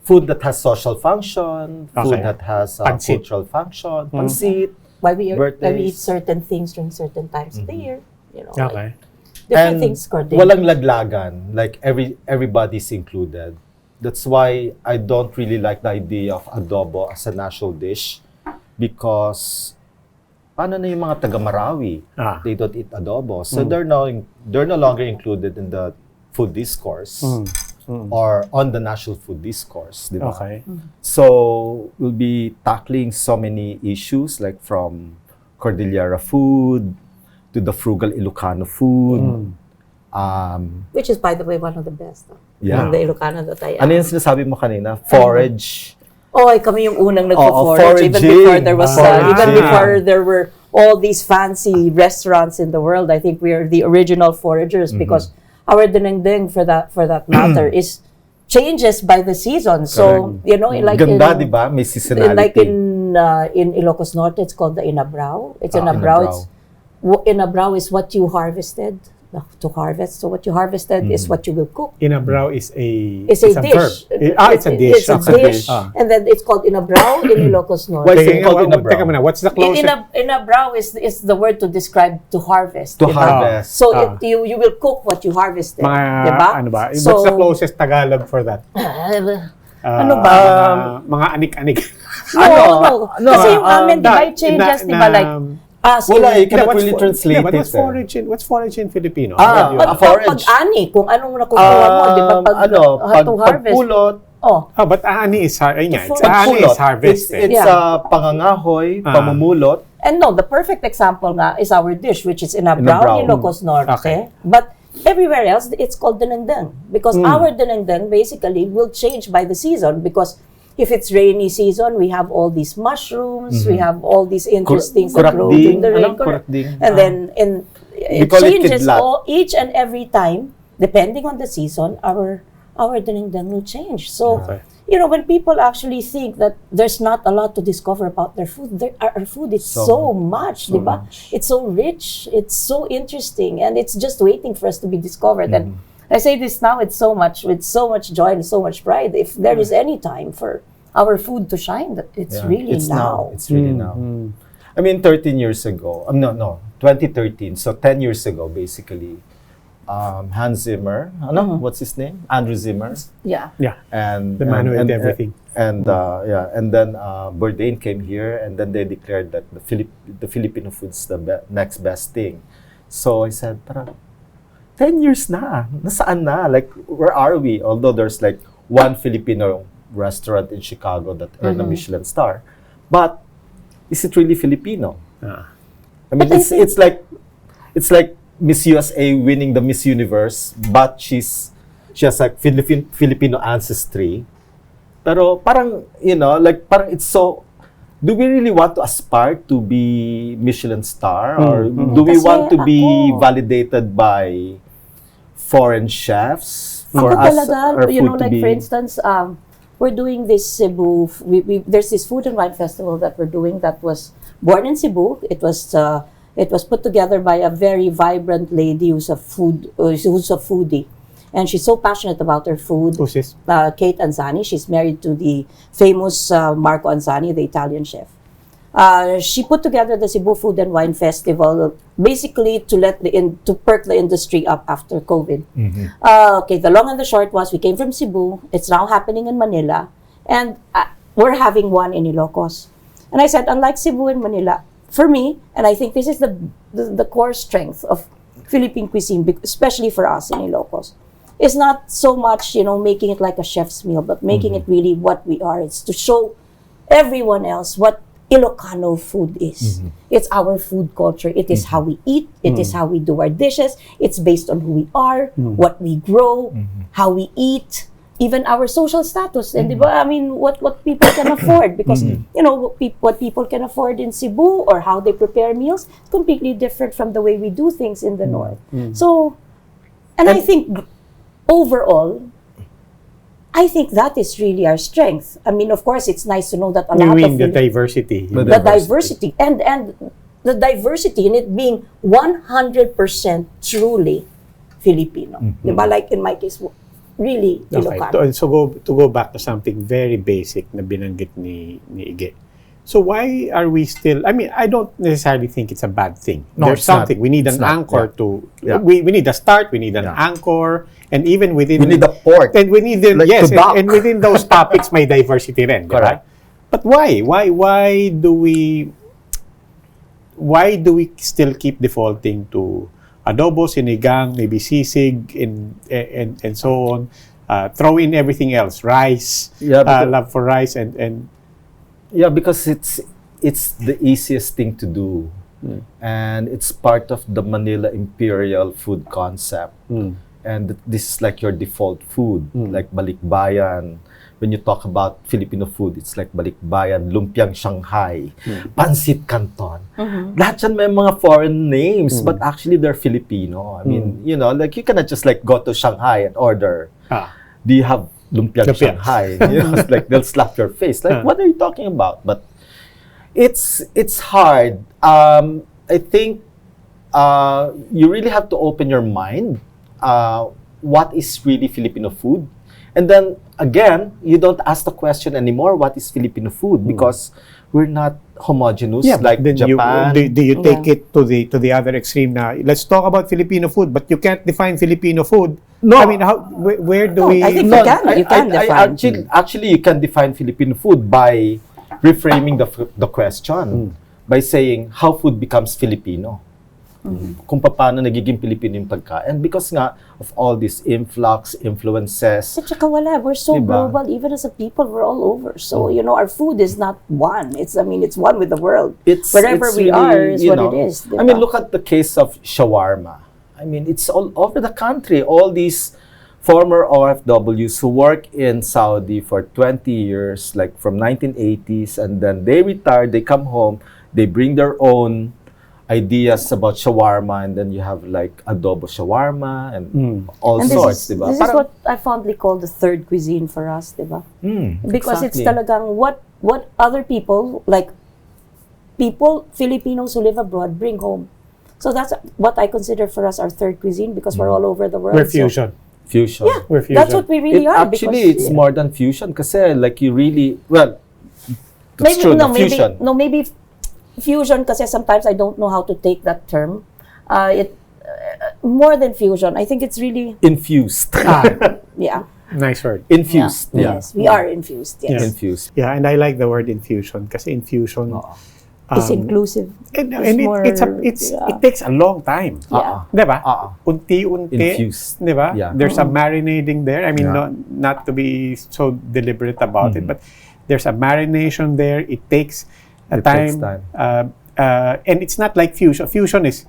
food that has social function, food that has Pansit. cultural function, pansit, Why we birthdays. eat certain things during certain times of the year. You know, Okay. like different And things coordinated. walang laglagan, like everybody's included. That's why I don't really like the idea of adobo as a national dish because paano na yung mga taga Marawi? They don't eat adobo. So they're no longer included in the food discourse or on the national food discourse, di ba? Okay. So we'll be tackling so many issues like from Cordillera food to the frugal Ilocano food. Which is, by the way, one of the best. Yeah. The Ilocano that I am. Ano yung sinasabi mo kanina? Forage. Kami yung unang nagpo-forage. Even before there was, even before there were all these fancy restaurants in the world. I think we are the original foragers because our dinengdeng, for that matter, is changes by the season. So you know, like ganda, di ba? May seasonality. Like in Ilocos Norte, it's called the inabrao. It's inabrao. Inabrao is what you harvested. To harvest. So what you harvested is what you will cook. Inabrao is a dish. verb. It's a dish. It's a dish. And then it's called inabrao in Ilocos Norte. Why is it called inabrao? Teka muna, what's the closest? Inabrao is the word to describe to harvest. To harvest. So you will cook what you harvested. Diba? Ano ba? So, what's the closest Tagalog for that? Ano ba? Mga anik-anik. No. Kasi yung amin, di ba, it changes, di ba, like, wala, you cannot really translate but it. what's forage in Filipino? Pag ani, kung anong nakukuha mo, di ba, pagpulot. But ani is harvested. It's pangangahoy, pamumulot. And no, the perfect example nga is our dish, which is inabrao, Ilocos Norte. Okay. But everywhere else, it's called dinengdeng. Because our dinengdeng basically will change by the season because if it's rainy season, we have all these mushrooms, we have all these interesting things that grow in the rain. And then it changes each and every time, depending on the season, our dinengdeng will change. So, you know, when people actually think that there's not a lot to discover about their food, our food is so much, diba? It's so rich, it's so interesting, and it's just waiting for us to be discovered. And I say this now with so much joy and so much pride. If there is any time for our food to shine, it's really now. It's really now. I mean, 13 years ago, 2013, so 10 years ago, basically, Hans Zimmer, what's his name? Andrew Zimmer. Yeah. And the man who did everything. And then Bourdain came here, and then they declared that the Filipino food's the next best thing. So I said, 10 years na. Nasaan na? Like, where are we? Although there's like one Filipino restaurant in Chicago that earned a Michelin star. But is it really Filipino? I mean, it's like Miss USA winning the Miss Universe, but she has like Filipino ancestry. Pero parang, you know, like parang it's so, do we really want to aspire to be Michelin star? Or do we want to be validated by foreign chefs for us, our food, you know, like to be... For instance, we're doing this Cebu. There's this food and wine festival that we're doing that was born in Cebu. It was put together by a very vibrant lady who's a foodie, and she's so passionate about her food. Who's this? Kate Anzani. She's married to the famous Marco Anzani, the Italian chef. She put together the Cebu Food and Wine Festival basically to perk the industry up after COVID. Okay, the long and the short was we came from Cebu. It's now happening in Manila, and we're having one in Ilocos. And I said, unlike Cebu and Manila, for me, and I think this is the core strength of Philippine cuisine, especially for us in Ilocos, is not so much, you know, making it like a chef's meal, but making it really what we are. It's to show everyone else what Ilocano food is. It's our food culture. It is how we eat. It is how we do our dishes. It's based on who we are, what we grow, how we eat, even our social status. And I mean, what people can afford. Because, you know, what people can afford in Cebu or how they prepare meals is completely different from the way we do things in the North. So, and I think overall, I think that is really our strength. I mean, of course, it's nice to know that a lot of the diversity. The diversity and the diversity in it being 100% truly Filipino. Diba? Like in my case, really Ilocano. So to go back to something very basic na binanggit ni Ige. So why are we still, I mean, I don't necessarily think it's a bad thing. No, There's it's something. not. We need It's an not. anchor Yeah. to, Yeah. we need a start, we need an Yeah. anchor, and even within... We need a port. And we need, Like yes, to dock. and within those topics may diversity rin, di ba? Correct. But why? Why do we still keep defaulting to adobo, sinigang, maybe sisig, and so on? Throw in everything else, rice, Yeah, because- love for rice, and Yeah, because it's the easiest thing to do. And it's part of the Manila Imperial food concept. And this is like your default food, like balikbayan. When you talk about Filipino food, it's like balikbayan, lumpiang Shanghai, pansit canton. Lahat yan may mga foreign names, but actually they're Filipino. I mean, you know, like you cannot just like go to Shanghai and order. Do you have lumpiang Shanghai? You know, it's like they'll slap your face. Like, what are you talking about? But it's hard. I think you really have to open your mind. What is really Filipino food? And then again, you don't ask the question anymore. What is Filipino food? Because we're not homogeneous like then Japan. Do you take it to the other extreme now? Let's talk about Filipino food, but you can't define Filipino food. No. I mean, where do we? I think you can define. Actually, you can define Filipino food by reframing the question by saying how food becomes Filipino. Kung paano nagiging Pilipino yung pagkain. Because nga of all these influences. At saka wala, we're so Diba? global. Even as a people, we're all over. So, you know, our food is not one. It's one with the world. Wherever we are is you what know, it is. I mean, look at the case of shawarma. I mean, it's all over the country. All these former OFWs who work in Saudi for 20 years, like from 1980s, and then they retire, they come home, they bring their own ideas about shawarma, and then you have like adobo shawarma and all And sorts, this diba? is what I fondly call the third cuisine for us, diba? Because it's talagang what other people, like Filipinos who live abroad, bring home. So that's what I consider for us our third cuisine, because we're all over the world. We're fusion. Fusion. Yeah, We're fusion. that's what we really are. Actually, it's more than fusion kasi like you really, well, that's Maybe true, no, the maybe fusion. no, maybe fusion kasi sometimes I don't know how to take that term. More than fusion, I think it's really Infused. yeah. Nice word. Infused. Yeah. Yeah. Yes, we are infused. Yes, Infused. Yeah, and I like the word infusion kasi infusion. it's inclusive. And more, it takes a long time. Yeah. Diba? Uh-uh. Unti-unti. Infused. Diba? Yeah. There's a marinading there. I mean, Yeah. not to be so deliberate about it, but there's a marination there. It takes a It takes time. And it's not like fusion. Fusion is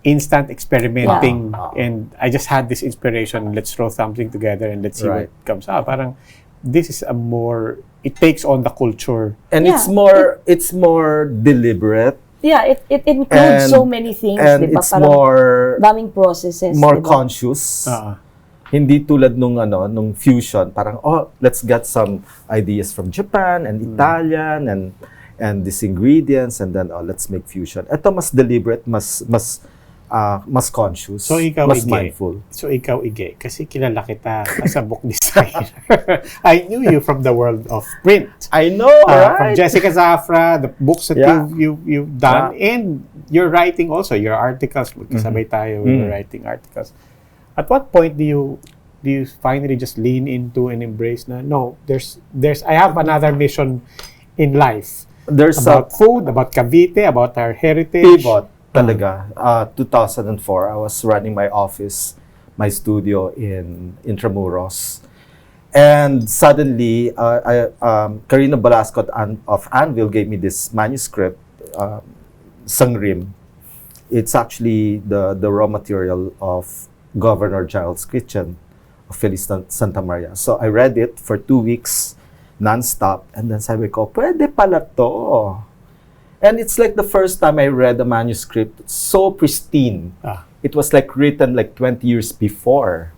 instant experimenting, and I just had this inspiration. Let's throw something together and let's see Right. what comes out. Parang this is a more. It takes on the culture. And Yeah. it's more deliberate, Yeah, it includes And- so many things, and diba? it's Parang more daming processes, diba? conscious. Uh, Hindi tulad nung fusion, parang let's get some ideas from Japan and Italian and these ingredients, and then let's make fusion. Ito mas deliberate, mas conscious, So ikaw, mas Ige. mindful. So ikaw, Ige, kasi kilala kita as a book designer. I knew you from the world of print. I know, From right? Jessica Zafra, the books that Yeah. you've done, and your writing also, your articles. Magkasabay tayo with your writing articles. At what point do you finally just lean into and embrace na, no, there's I have another mission in life. There's About food, about Cavite, about our heritage. pivot talaga. 2004, I was running my office, my studio in Intramuros. And suddenly, Karina Velasco of Anvil gave me this manuscript, Sangrim. It's actually the raw material of Governor General's Kitchen of Feliz Santa Maria. So I read it for 2 weeks, non-stop, and then sabi ko, pwede pala to. And it's like the first time I read a manuscript. It's so pristine. It was like written like 20 years before.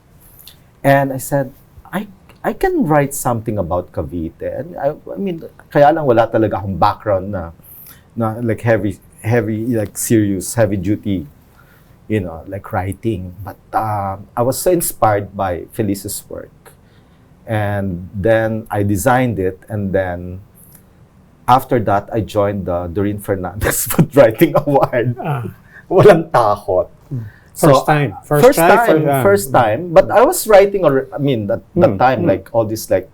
And I said, I can write something about Cavite. And I mean, kaya lang wala talaga akong background na like heavy, like serious, heavy duty, like writing. But I was so inspired by Feliz's work. And then I designed it, and then after that, I joined the Doreen Fernandez Food Writing Award. Walang takot. First time. First time. But I was writing, that time, like all this like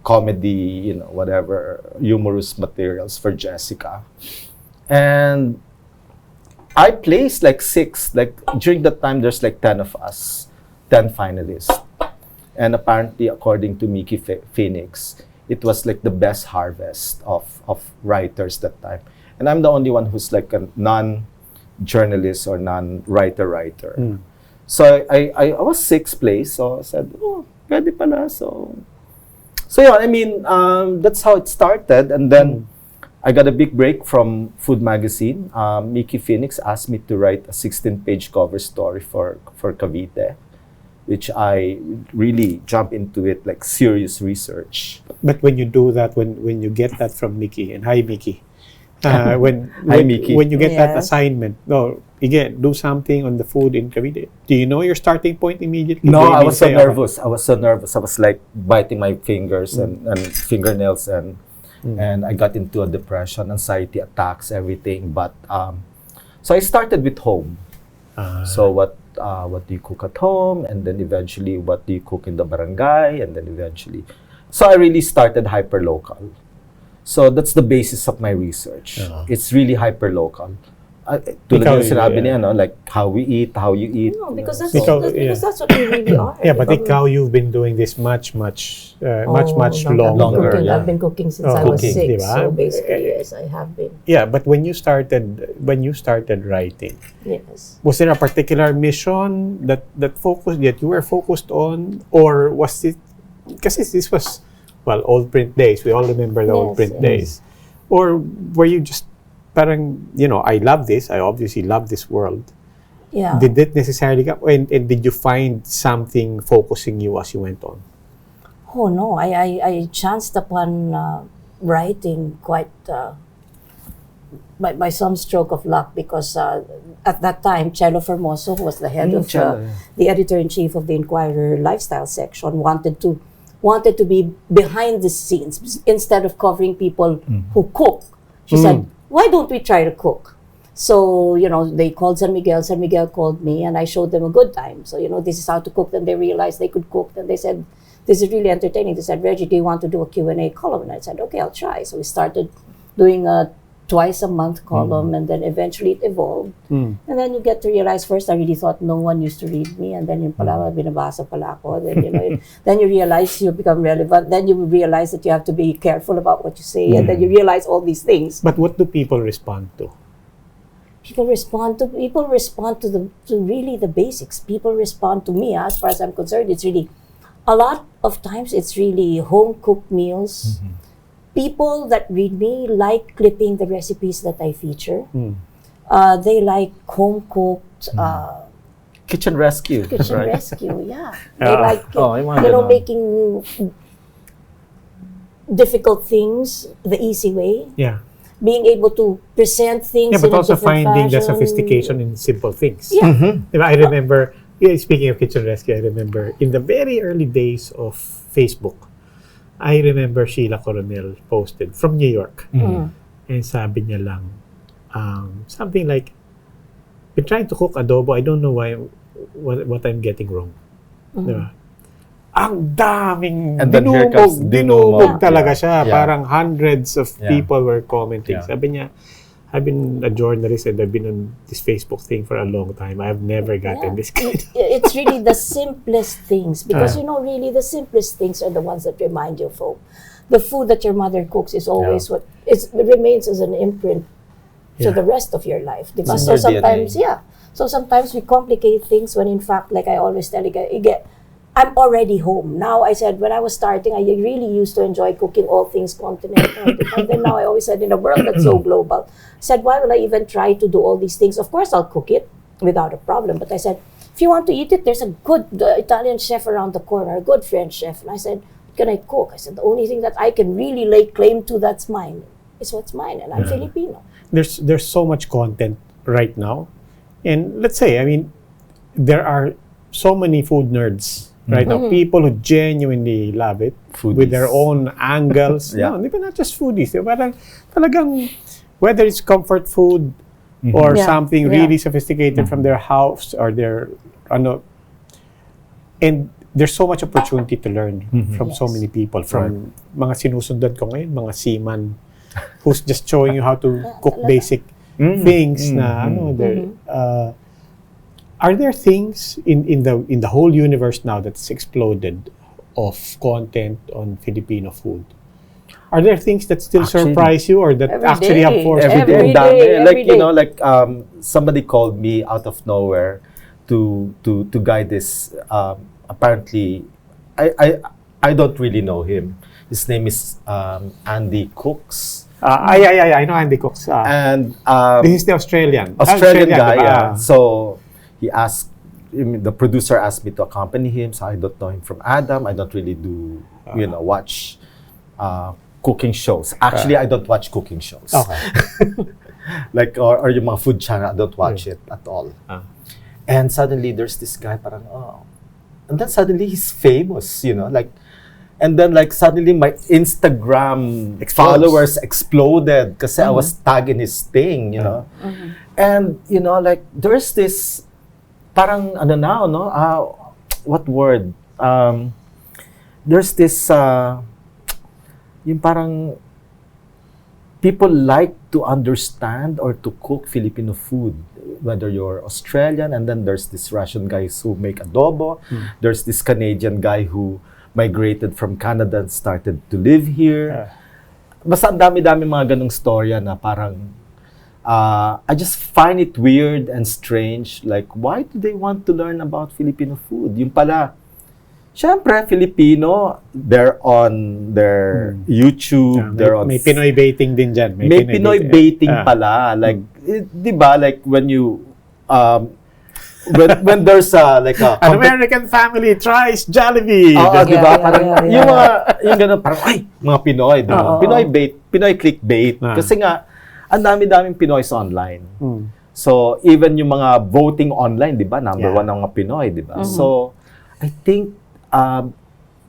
comedy, whatever, humorous materials for Jessica. And I placed like 6. Like during that time, there's like 10 of us, 10 finalists. And apparently, according to Mickey Phoenix, it was like the best harvest of writers that time. And I'm the only one who's like a non-journalist or non-writer. So I was 6th place. So I said, pwede pala. So yeah, that's how it started. And then I got a big break from Food Magazine. Mickey Phoenix asked me to write a 16-page cover story for Cavite, which I really jump into it, like serious research. But when you do that, when you get that from Mickey, and hi Mickey, Mickey. When you get that assignment, again, do something on the food in Cavite. Do you know your starting point immediately? No, I was so nervous. I was like biting my fingers and fingernails, and I got into a depression, anxiety attacks, everything. But so I started with home. So what do you cook at home, and then eventually what do you cook in the barangay, and then eventually. So I really started hyper-local. So that's the basis of my research. It's really hyper-local. Tulad yung sinabi niya, like how we eat, how you eat. No, because that's what we really are. Yeah, but ikaw, you've been doing this much longer. I've been cooking since I was 6. Diba? So basically, yes, I have been. Yeah, but when you started writing, yes, was there a particular mission that you were focused on, or was it? Because this was old print days. We all remember the old print days. Or were you just parang, I love this. I obviously love this world. Yeah. Did it necessarily come? And did you find something focusing you as you went on? Oh no, I chanced upon writing quite by some stroke of luck, because at that time, Chelo Formoso, who was the head of the editor-in-chief of the Inquirer lifestyle section, wanted to be behind the scenes instead of covering people who cook. She said, why don't we try to cook? So, they called San Miguel. San Miguel called me, and I showed them a good time. So, this is how to cook. Then they realized they could cook. Then they said, this is really entertaining. They said, Reggie, do you want to do a Q&A column? And I said, okay, I'll try. So we started doing a twice-a-month column, and then eventually it evolved. And then you get to realize, first I really thought no one used to read me, and then yung pala, binabasa pala ako. Then, then you realize you become relevant. Then you realize that you have to be careful about what you say, and then you realize all these things. But what do people respond to? People respond to really the basics. People respond to me, as far as I'm concerned. It's really, a lot of times it's really home-cooked meals. People that read me like clipping the recipes that I feature. They like home-cooked kitchen rescue. Rescue, yeah. They like making difficult things the easy way. Yeah. Being able to present things but in a also different finding the fashion. sophistication in simple things. Yeah. I remember, speaking of kitchen rescue, I remember in the very early days of Facebook, I remember Sheila Coronel posted from New York. And sabi niya lang, something like, been trying to cook adobo, I don't know what I'm getting wrong. Diba? Ang daming dinumog talaga siya. Parang hundreds of people were commenting. Sabi niya, I've been a journalist and I've been on this Facebook thing for a long time. I've never gotten this kind of... It's really the simplest things, because really the simplest things are the ones that remind you of home. The food that your mother cooks is always what it remains as an imprint to the rest of your life. So sometimes, so sometimes we complicate things when in fact, like I always tell you, I'm already home. Now, I said, when I was starting, I really used to enjoy cooking all things continental. And then now I always said, in a world that's so global, I said, why will I even try to do all these things? Of course, I'll cook it without a problem. But I said, if you want to eat it, there's a good Italian chef around the corner, a good French chef. And I said, what can I cook? I said, the only thing that I can really lay claim to that's mine is what's mine. And I'm Filipino. There's so much content right now. And let's say, there are so many food nerds right now, people who genuinely love it with their own angles. Yeah. No, di ba, not just foodies. Di ba, talagang, whether it's comfort food or something really sophisticated from their house or their, and there's so much opportunity to learn from so many people. From mga sinusundan ko ngayon, mga seaman who's just showing you how to cook basic things na, are there things in the whole universe now that's exploded of content on Filipino food? Are there things that still surprise you or that actually have forced you every to? day, like you know, like somebody called me out of nowhere to guide this. Apparently, I don't really know him. His name is Andy Cooks. I know Andy Cooks. And this is the Australian guy. diba? Yeah. So he asked, the producer asked me to accompany him. So I don't know him from Adam. I don't really do, watch cooking shows. Actually, I don't watch cooking shows. Okay. Like, or yung mga food channel, I don't watch it at all. And suddenly, there's this guy, parang, and then suddenly, he's famous, like, and then, like, suddenly, my Instagram followers exploded kasi I was tagging his thing, And, like, there's this, parang, what word? There's this, yung parang, people like to understand or to cook Filipino food, whether you're Australian, and then there's this Russian guys who make adobo. There's this Canadian guy who migrated from Canada and started to live here. Basta ang dami-dami mga ganong storya na parang, I just find it weird and strange. Like, why do they want to learn about Filipino food? Yung pala, syempre, Filipino, they're on their YouTube, they're on... May Pinoy baiting din dyan. May Pinoy baiting pala. Like, di ba, like, when you... when there's like a... An American family tries Jollibee. Di ba? Parang, yung mga, yung gano'n, parang, ay, mga Pinoy, di ba? Pinoy clickbait. Kasi nga, ang dami-daming Pinoys online. So, even yung mga voting online, di ba? Number one ng mga Pinoy, di ba? So, I think,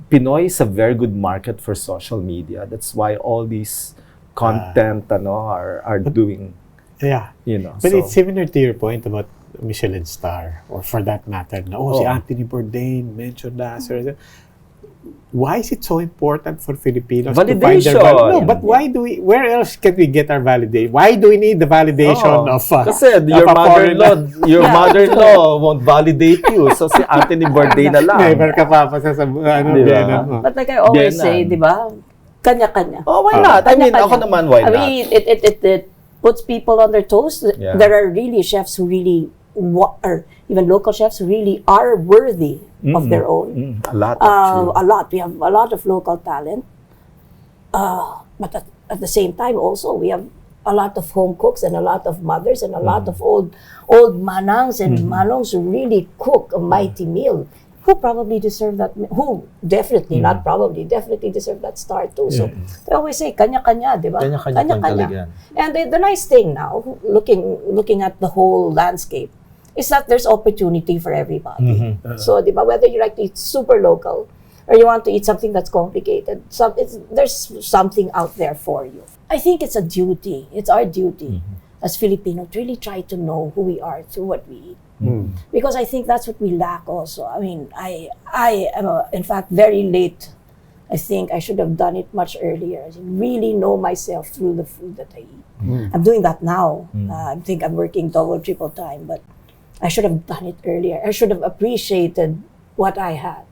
Pinoy is a very good market for social media. That's why all these content are doing. Yeah. But so, it's similar to your point about Michelin star, or for that matter, si Anthony Bourdain mentioned that. Why is it so important for Filipinos to find their validation? No, but why do we? Where else can we get our validation? Why do we need the validation of? Kasi your mother-in-law won't validate you. So si Anthony Bourdain na lang. Never ka papasa sa But like I always say, di ba? Kanya-kanya. Oh, why not? I mean, ako naman, why not? I mean, it puts people on their toes. Yeah. There are really chefs who really, or even local chefs who really are worthy of their own. A lot. A lot. We have a lot of local talent. But at the same time, also, we have a lot of home cooks and a lot of mothers and a lot of old manangs and manongs who really cook a mighty meal. Who probably deserve that? Who definitely, not probably, definitely deserve that star too. So I always say, kanya-kanya, di ba? Kanya-kanya. And the nice thing now, looking at the whole landscape, is that there's opportunity for everybody. So, di ba, whether you like to eat super local or you want to eat something that's complicated, there's something out there for you. I think it's a duty. It's our duty as Filipino to really try to know who we are through what we eat. Because I think that's what we lack also. I mean, I am, in fact, very late. I think I should have done it much earlier. I really know myself through the food that I eat. I'm doing that now. I think I'm working double, triple time, but I should have done it earlier. I should have appreciated what I had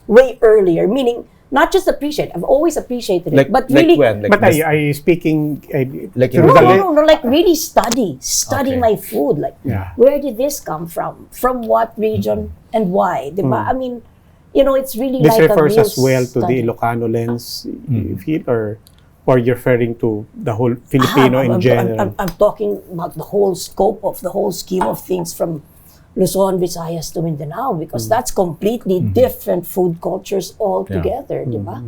way earlier, meaning not just appreciate. I've always appreciated it, but really. But are you speaking like no, like really study my food. Like, where did this come from? From what region and why? Diba? I mean, it's really this like refers a as well to the Ilocano lens, you feel, or you're referring to the whole Filipino in general? I'm talking about the whole scope of the whole scheme of things from Luzon, Visayas to Mindanao, because that's completely different food cultures altogether, di ba?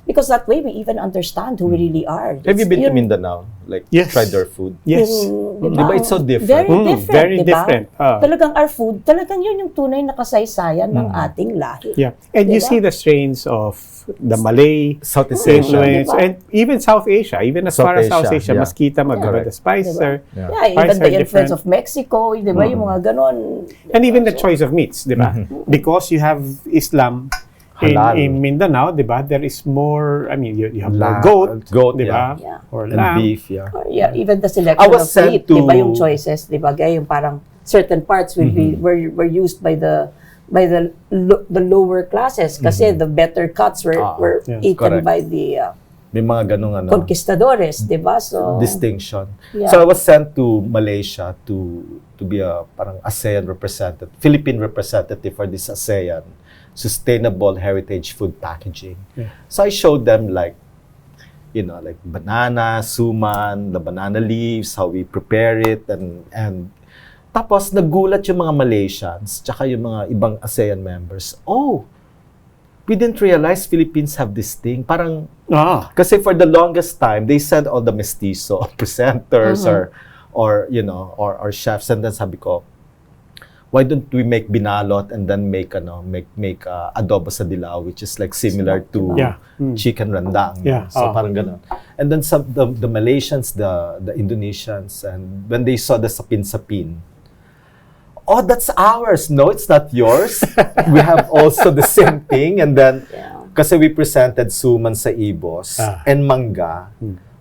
Because that way, we even understand who we really are. Have you been to Yun- Mindanao? Like, Yes. tried their food? Yes. Diba it's so different? Very different, very diba? different. Talagang our food, talagang yun yung tunay na kasaysayan ng ating lahi. Yeah. And you Diba? see the strains of the Malay Southeast Asia. influence, Diba? and even South Asia, even as South far as South Asia, Asia, yeah. mas kita magkaba Correct. the spices Diba? are, Yeah. Yeah, even spices the are influence different. of Mexico, di ba, yung mga ganon. And even the choice of meats, di ba? Because you have Islam Halal. in Mindanao, di ba? There is more, I mean, you have more Goat, di ba? yeah. Or And lamb. beef, yeah. Or, yeah, even the selection I was of sent meat, to- di ba, yung choices, di ba, gaya yung parang certain parts will be were used by the lower classes kasi the better cuts were yeah, eaten correct. by the May mga ganung conquistadores, di ba? So distinction. Yeah. So I was sent to Malaysia to be a parang ASEAN representative, Philippine representative for this ASEAN Sustainable Heritage Food Packaging. Yeah. So I showed them like banana, suman, the banana leaves, how we prepare it, and tapos nagulat yung mga Malaysians, tsaka yung mga ibang ASEAN members. Oh, we didn't realize Philippines have this thing. Parang kasi for the longest time, they sent all the mestizo presenters or chefs, and then sabi ko, why don't we make binalot and then make adobo sa dilaw, which is like similar to Yeah. chicken rendang. Yeah. So parang ganun. And then the Malaysians, the Indonesians, and when they saw the sapin-sapin, oh, that's ours. No, it's not yours. We have also the same thing. And then, kasi we presented suman sa ibos and mangga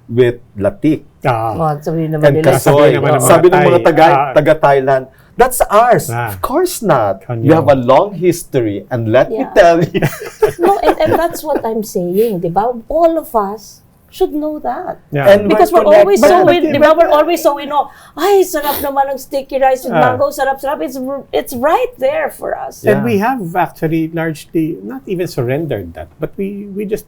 with latik sabi naman and nila, kasoy. naman ng mga Sabi ng mga Thai, taga-Thailand, that's ours. Of course not. We have a long history. And let me Yeah. tell you. no, and that's what I'm saying, di ba? All of us should know that. Yeah. And Because we're we're always so connected. di ba? We're always so ay, sarap naman ng sticky rice with mango, sarap. It's right there for us. Yeah. And we have actually largely not even surrendered that, but we just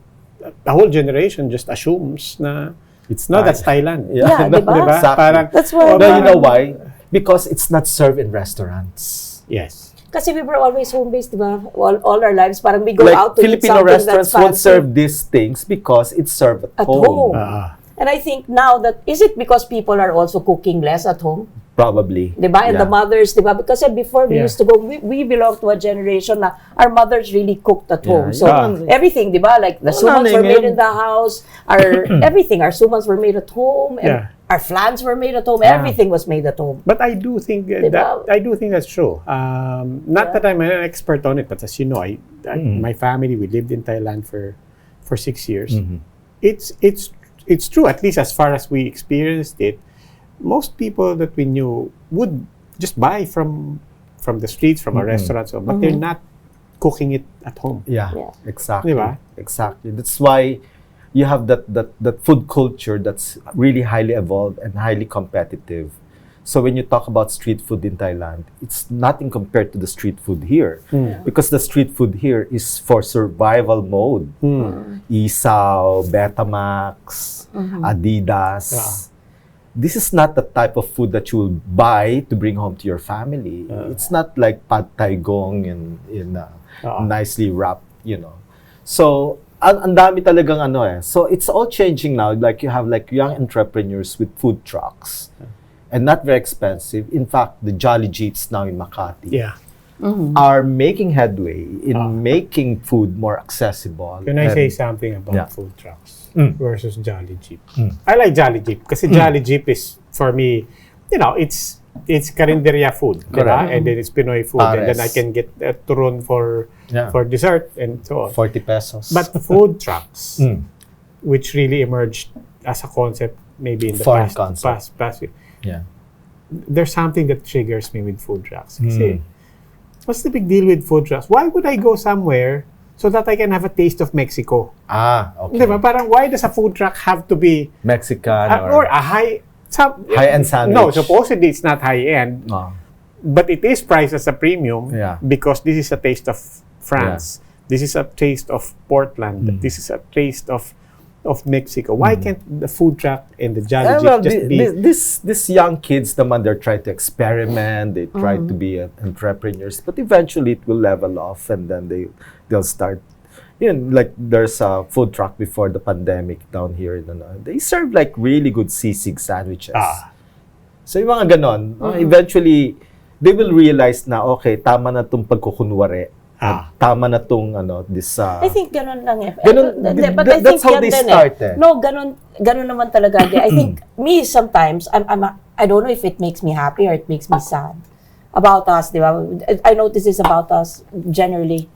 the whole generation just assumes na It's no, Thai. that's Thailand. Yeah, no, diba? Diba? Exactly. Parang That's why No, you know why? Because it's not served in restaurants. yes. Kasi we were always home-based, di ba? All our lives, parang we go Like out to Filipino eat something restaurants that's won't fancy. serve these things because it's served at home. And I think now that, is it because people are also cooking less at home? Probably. Di ba? And Yeah. the mothers, di ba? Because before we Yeah. used to go, we belong to a generation na our mothers really cooked at home. So yeah. everything, di ba? Like the sumans were made in the house, everything. Our sumans were made at home, and Yeah. our flans were made at home. Everything was made at home. But I do think Diba? that's true. Not that I'm an expert on it, but as you know, my family, we lived in Thailand for 6 years. It's true, at least as far as we experienced it. Most people that we knew would just buy from the streets, from a restaurant, but they're not cooking it at home. Yeah, Yeah. exactly. Diba? Exactly. That's why you have that food culture that's really highly evolved and highly competitive. So when you talk about street food in Thailand, it's nothing compared to the street food here. Because the street food here is for survival mode. Isaw, Betamax, Adidas. This is not the type of food that you will buy to bring home to your family. It's not like pad thai gong in nicely wrapped, So, ang dami talagang So, it's all changing now. Like, you have like young entrepreneurs with food trucks. And not very expensive. In fact, the Jolly Jeeps now in Makati Yeah. are making headway in making food more accessible. Can I And- say something about Yeah. food trucks versus Jolly Jeep? I like Jolly Jeep kasi Jolly Jeep is, for me, it's karinderya food, diba? Correct. And then it's Pinoy food, and then I Pares. can get a turon for dessert and so on. 40 pesos. But the food trucks, which really emerged as a concept, maybe in the Foreign past concept. past week, yeah. there's something that triggers me with food trucks. Kasi, what's the big deal with food trucks? Why would I go somewhere so that I can have a taste of Mexico? Okay. Diba? Parang, why does a food truck have to be Mexican or a high-end sandwich. No, supposedly it's not high-end, but it is priced as a premium because this is a taste of France. This is a taste of Portland. This is a taste of Mexico. Why can't the food truck and the Jolly Jeep just be... These young kids naman, they're trying to experiment, they try to be entrepreneurs, but eventually it will level off and then they'll start, yun, like there's a food truck before the pandemic down here. They serve like really good sisig sandwiches. So yung mga ganon, eventually, they will realize na, okay, tama na itong pagkukunwari. Tama na itong, this... I think ganun lang eh. But I think that's how they started. No, ganun naman talaga. I think, me, sometimes, I don't know if it makes me happy or it makes me sad. About us, di ba? I know this is about us, generally.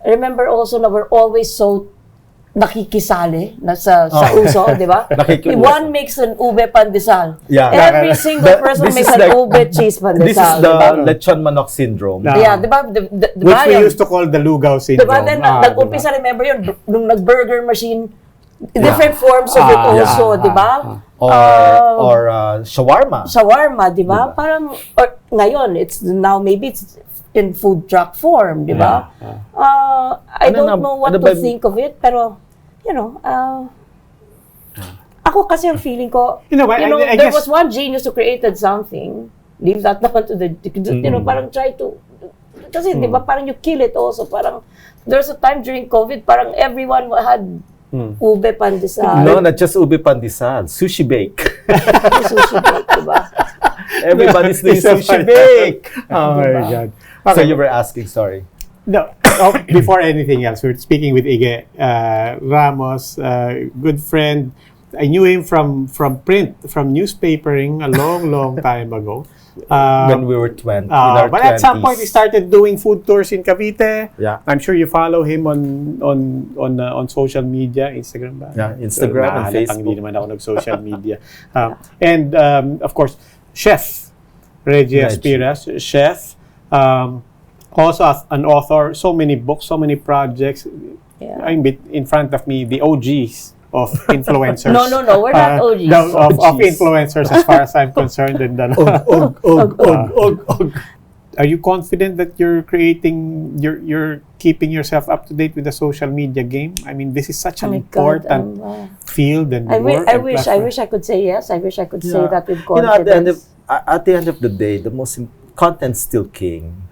I remember also na we're always so nakikisali na sa uso, di ba? One makes an ube pandesal. Yeah. Every single person makes an ube cheese pandesal. This is the lechon manok syndrome. Yeah, di ba? Which we used to call the lugaw syndrome. Di ba? Then, nag-umpisa, remember yun, nung nag-burger machine, different forms of it also, di ba? Or shawarma. Shawarma, di ba? Parang, or ngayon, maybe it's in food truck form, di ba? I don't know what to think of it, pero, ako kasi ang feeling ko, I there was one genius who created something, leave that naman to the, parang try to, kasi di ba, parang you kill it also, parang, there's a time during COVID, parang everyone had ube pandesal. No, not just ube pandesal, sushi bake. Sushi bake, di ba? Everybody's doing sushi bake. Oh my God. So you were asking, sorry. No, before anything else, we're speaking with Ige Ramos, good friend. I knew him from print, from newspapering a long time ago. When we were 20, in our but 20s. At some point, he started doing food tours in Cavite. Yeah. I'm sure you follow him on social media, Instagram ba? Yeah, Instagram and Facebook. Hindi naman ako nag-social media. And of course, Chef Reggie Aspiras, chef. Also an author, so many books, so many projects. Yeah. I'm in front of me, the OGs of influencers. No, we're not OGs. Of influencers as far as I'm concerned. And are you confident that you're keeping yourself up to date with the social media game? I mean, this is such an important field and work. I wish I could say yes. I wish I could say that with confidence. At the end of the day, the content's still king.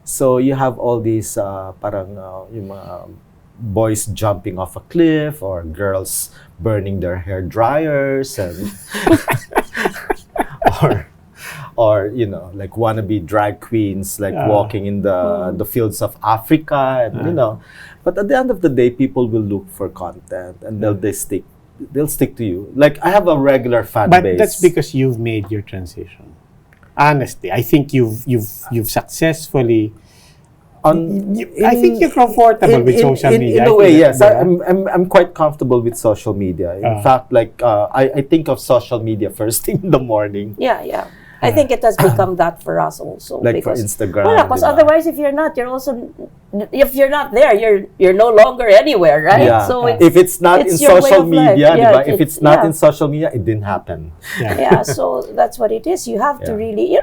So you have all these boys jumping off a cliff or girls burning their hair dryers and or like wannabe drag queens walking in the fields of Africa and but at the end of the day people will look for content and they'll stick to you. Like I have a regular fan base. But that's because you've made your transition. Honestly, I think you've successfully. I think you're comfortable with social media. In a way, yes. I'm quite comfortable with social media. In fact, I think of social media first thing in the morning. Yeah. I think it has become that for us also. Like for Instagram. Well, because otherwise, if you're not there, you're no longer anywhere, right? Yeah. So if it's not in social media, if it's not in social media, it didn't happen. Yeah. So that's what it is. You have to really,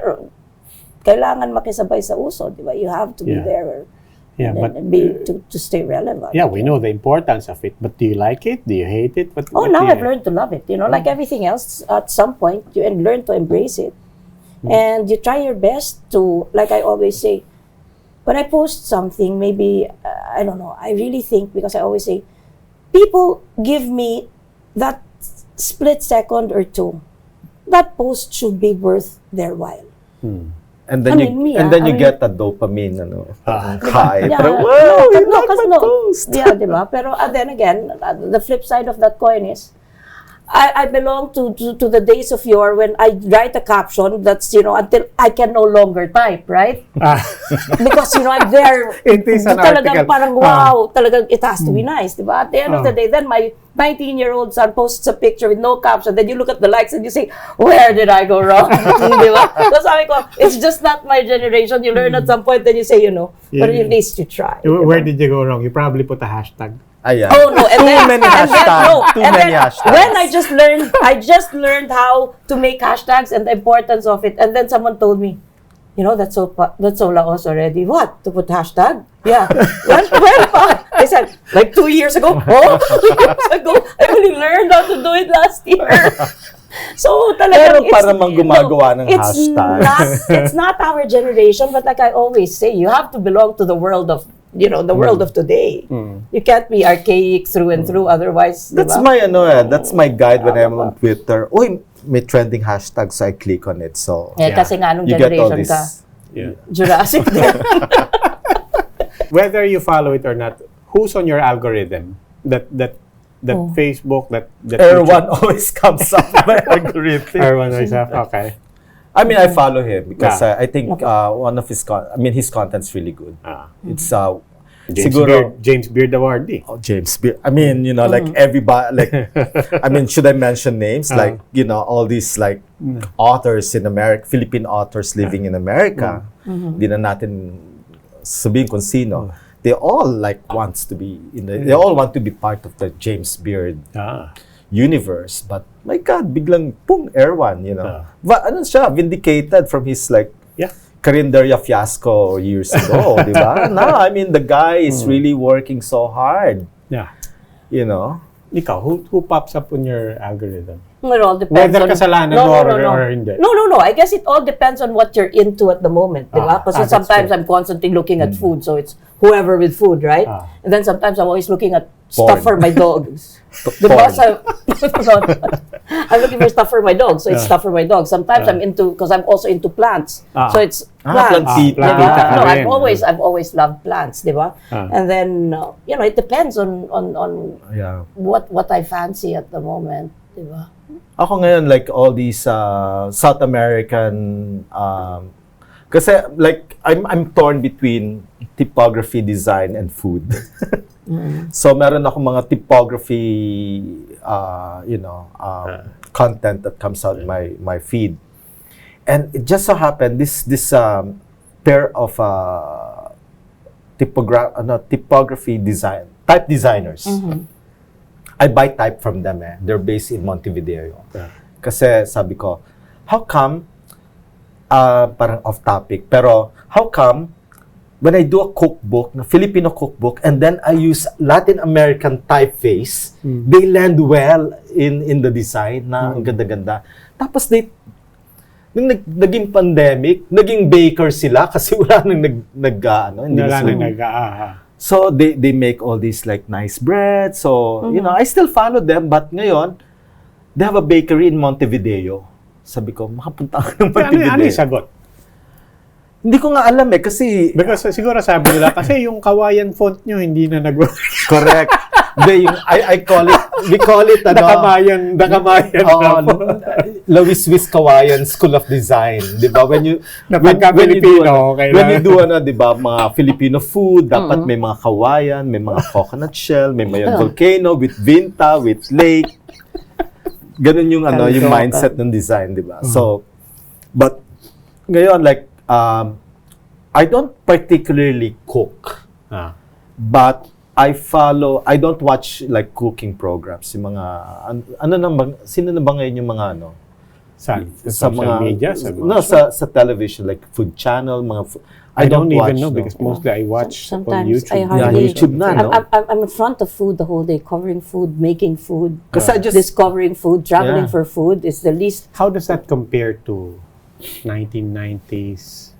kailangan makisabay sa uso, di ba? You have to be there. To stay relevant. Yeah, we know the importance of it, but do you like it? Do you hate it? Now I've learned to love it. Like everything else, at some point you learn to embrace it, and you try your best to. Like I always say, when I post something, maybe I don't know. I really think because I always say, people give me that split second or two. That post should be worth their while. And then you get a dopamine high. Post. Yeah, diba? Pero then again, the flip side of that coin is, I belong to the days of yore when I write a caption that's until I can no longer type, right? Because I'm there. It is an talagang parang wow, talagang it has to be nice, diba? At the end of the day, then my 19-year-old son posts a picture with no caption. Then you look at the likes and you say, where did I go wrong? Diba? So sabi ko, it's just not my generation. You learn at some point, then you say, but at least you try. Where did you go wrong? You probably put a hashtag. Oh no! And Too many hashtags. When I just learned how to make hashtags and the importance of it. And then someone told me, that's so laos already. What? To put hashtag? Yeah. When pa? I said, like 2 years ago. 2 years ago. I only learned how to do it last year. So talagang para mang gumagawa ng hashtag. It's not our generation, but like I always say, you have to belong to the world of the world of today. You can't be archaic through and through, otherwise, That's diba? my that's my guide when I'm on Twitter. Uy, may trending hashtag, so I click on it. So Kasi nga, anong you get all generation ka? this. Yeah. Jurassic din. Whether you follow it or not, who's on your algorithm? That Facebook, that Erwan always comes up in my algorithm. Erwan always have, okay. I mean, I follow him because Ah. I think one of his his content's really good. It's James Beard Awardee. James Beard. I mean, like everybody, like, I mean, should I mention names? Like, all these like authors in America, Philippine authors living in America. Di na natin sabihin kung sino. They all like wants to be they all want to be part of the James Beard universe. But my God, biglang pung Erwan, ano siya, vindicated from his like Carinderia fiasco years ago, di ba? No, I mean, the guy is really working so hard. Yeah. Ikaw, who pops up on your algorithm? It all depends Whether on... kasalanan mo or hindi. No. I guess it all depends on what you're into at the moment, di ba? Because sometimes true. I'm constantly looking at food, so it's whoever with food, right? And then sometimes I'm always looking at stuff for my dogs. Diba? So, I'm looking for stuff for my dog, so it's stuff for my dog. Sometimes I'm into, because I'm also into plants, so it's plants. plantita. Diba? No, Plantita I've always loved plants, diba? And then it depends on what I fancy at the moment, diba? Ako ngayon, like all these South American, kasi like I'm torn between typography, design, and food. So meron ako mga typography, content that comes out in my feed, and it just so happened this pair of typography type designers. I buy type from them. They're based in Montevideo. Kasi sabi ko, how come, parang off topic, pero how come when I do a cookbook, na Filipino cookbook, and then I use Latin American typeface, they land well in the design na ang ganda-ganda. Tapos nung naging pandemic, naging baker sila kasi wala nang So they make all these like nice bread. So, I still follow them, but ngayon, they have a bakery in Montevideo. Sabi ko, makapunta ka ng Montevideo. Ano yung sagot? Hindi ko nga alam kasi... Because siguro sabi nila, kasi yung kawayan font nyo hindi na nag-work. Correct. I call it, we call it, Nakamayan Lawiswis Kawayan School of Design. Di ba? When you Filipino, when you do di ba, mga Filipino food, dapat may mga kawayan, may mga coconut shell, may mga volcano with vinta, with lake. Ganun yung yung mindset ng design, di ba? So, but ngayon, like, I don't particularly cook, but I don't watch like cooking programs. Yung mga, sino na ba ngayon yung mga Sa mga media? Sa television, like food channel, I don't even know because mostly I watch on Sometimes YouTube. I hardly... YouTube na, no? I'm in front of food the whole day, covering food, making food, Kasi discovering food, traveling for food is the least... How does that compare to 1990s,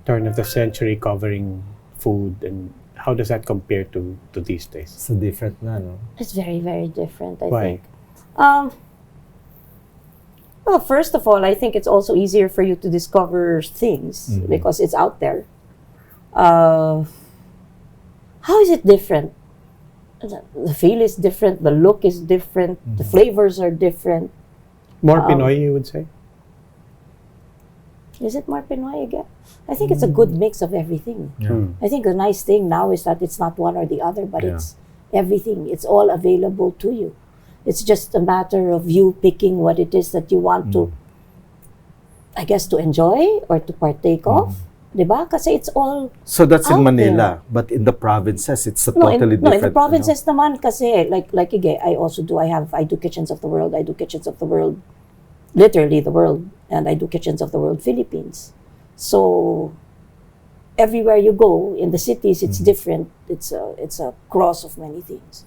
turn of the century covering food, and how does that compare to these days? So different na, no? It's very, very different, I Why? think. Well, first of all, I think it's also easier for you to discover things because it's out there. How is it different? The feel is different, the look is different, the flavors are different. More Pinoy, you would say? Is it more Pinoy again? I think it's a good mix of everything. I think the nice thing now is that it's not one or the other, but it's everything. It's all available to you. It's just a matter of you picking what it is that you want to, I guess, to enjoy or to partake of. Diba? Kasi it's all So that's in out Manila, but in the provinces, it's a totally different. No, in the provinces naman kasi, like again, I do Kitchens of the World. I do Kitchens of the World, literally the world, and I do Kitchens of the World Philippines. So everywhere you go in the cities, it's different. It's a cross of many things.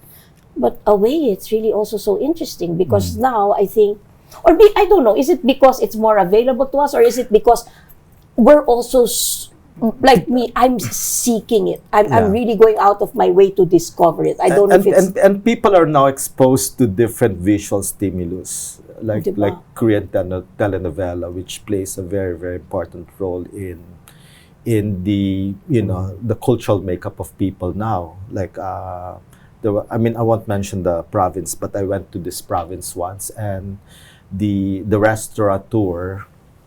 But away, it's really also so interesting because now I think, I don't know, is it because it's more available to us or is it because we're also like me, I'm seeking it. I'm really going out of my way to discover it. I don't know if it's... And people are now exposed to different visual stimulus, like Diba? like Korean telenovela, which plays a very, very important role in the, you know, the cultural makeup of people now. Like I won't mention the province, but I went to this province once, and the restaurateur,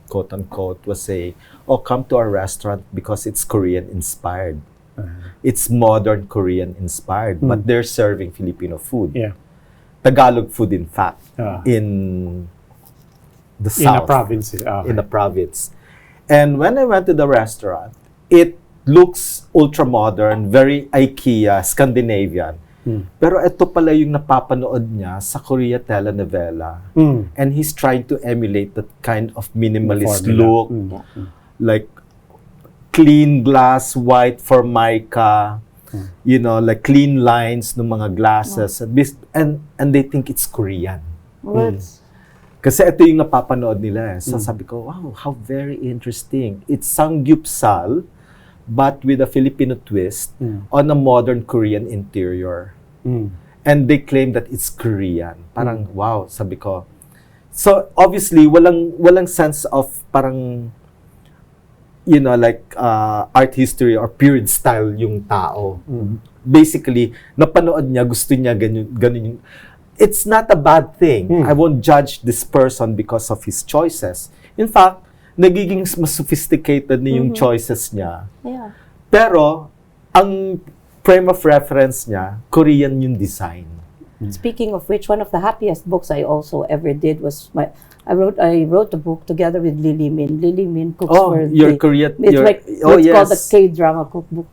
quote unquote, was saying, "Oh, come to our restaurant because it's Korean inspired. It's modern Korean inspired, but they're serving Filipino food. Yeah. Tagalog food, in fact, in the south, In a province. in the province." And when I went to the restaurant, it looks ultra modern, very IKEA, Scandinavian. Pero ito pala yung napapanood niya sa Korea telenovela. And he's trying to emulate that kind of minimalist look. Like clean glass, white formica, you know, like clean lines ng mga glasses. And they think it's Korean. Kasi ito yung napapanood nila. So sabi ko, wow, how very interesting. It's samgyeopsal, but with a Filipino twist on a modern Korean interior. And they claim that it's Korean. Parang, wow, sabi ko. So, obviously, walang sense of parang, you know, like art history or period style yung tao. Basically, napanood niya, gusto niya ganun yung... It's not a bad thing. I won't judge this person because of his choices. In fact, nagiging mas sophisticated na yung choices niya. Yeah. Pero, ang frame of reference niya, Korean yung design. Speaking of which, one of the happiest books I also ever did was I wrote a book together with Lily Min. Lily Min cooks for your Korean... It's called the K-drama cookbook.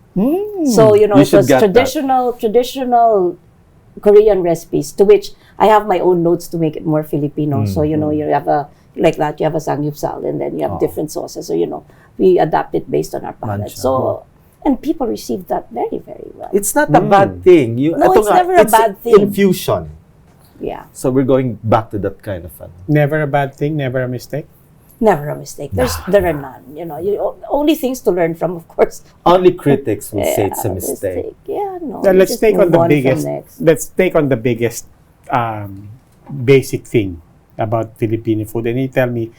So, you know, You it was should get traditional Korean recipes, to which I have my own notes to make it more Filipino. So, you know, you have like that, you have a samgyeopsal, and then you have different sauces. So, you know, we adapt it based on our palate. So, and people received that very, very well. It's not a bad thing. No, it's never a bad thing. Infusion. Yeah. So we're going back to that kind of fun. Never a bad thing, never a mistake. Never a mistake. There are none. You know, only things to learn from, of course. Only critics will say it's a mistake. Yeah, no. Now, let's take on the biggest. Next. Let's take on the biggest basic thing about Filipino food, and you tell me.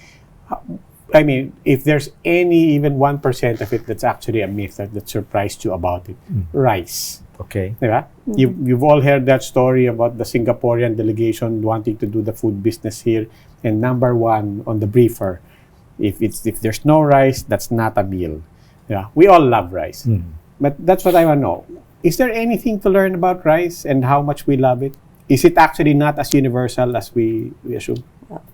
I mean, if there's even 1% of it that's actually a myth that surprised you about it, rice. Okay. Diba? You've all heard that story about the Singaporean delegation wanting to do the food business here, and number one on the briefer, if there's no rice, that's not a meal. Yeah, we all love rice, but that's what I want to know. Is there anything to learn about rice and how much we love it? Is it actually not as universal as we assume?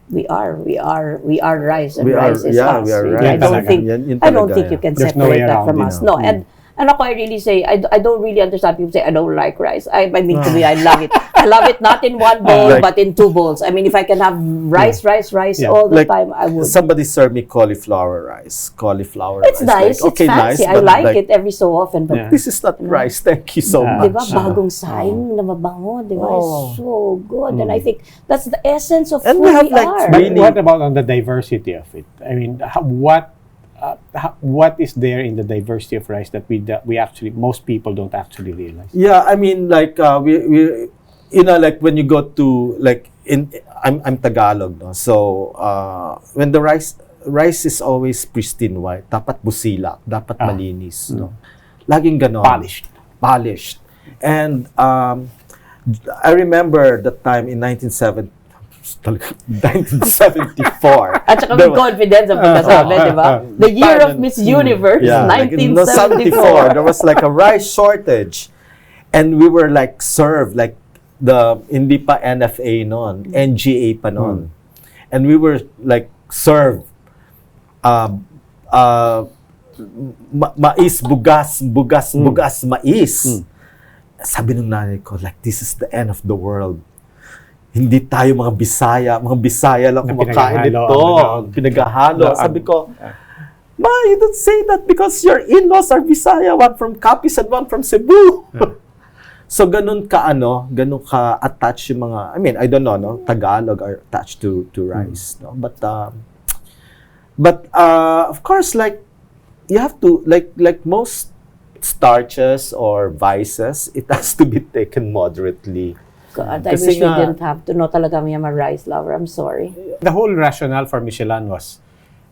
We are rice, and We rice are- is yeah, us. we are really. rice. Yun I don't talaga, think you yeah. can There's no way separate that around from it, us. no. No, and ako, I really say, I don't really understand people say, I don't like rice. I mean, to me, I love it. I love it not in one bowl, Like- but in two bowls. I mean, if I can have rice Yeah. all the Like, time, I would. somebody served me cauliflower rice. It's nice, Like, it's fancy. I but like it every so often, but Yeah. This is not rice. Thank you so Yeah. much. diba, bagong sign na mabango, diba, Oh. it's so good. And I think that's the essence of And who we have, we like, are. But really- what about on the diversity of it? I mean, what is there in the diversity of rice that we actually, most people don't actually realize? Yeah, I mean, like we you know, like when you go to like I'm Tagalog, no. So when the rice is always pristine white, dapat busila, dapat malinis, no. Laging ganon. Polished. And I remember the time in 1974. At saka with confidence ang pagkasabi, di ba? The year of Miss Universe, like in 1974. there was like a rice shortage. And we were like served, like hindi pa NFA noon, NGA pa noon. And we were like served mais, bugas, mais. Sabi ng nanay ko, like, this is the end of the world. Hindi tayo mga Bisaya lang kumakain nito. Pinaghalo. Sabi ko, Ma, you don't say that because your in-laws are Bisaya, one from Capiz and one from Cebu. So, ganun ka attached yung mga, I mean, I don't know, no? Tagalog are attached to rice, no? But of course, like, you have to, like most starches or vices, it has to be taken moderately. God, I Kasi wish we nga- didn't have to. No, talaga I'm a rice lover. I'm sorry. The whole rationale for Michelin was,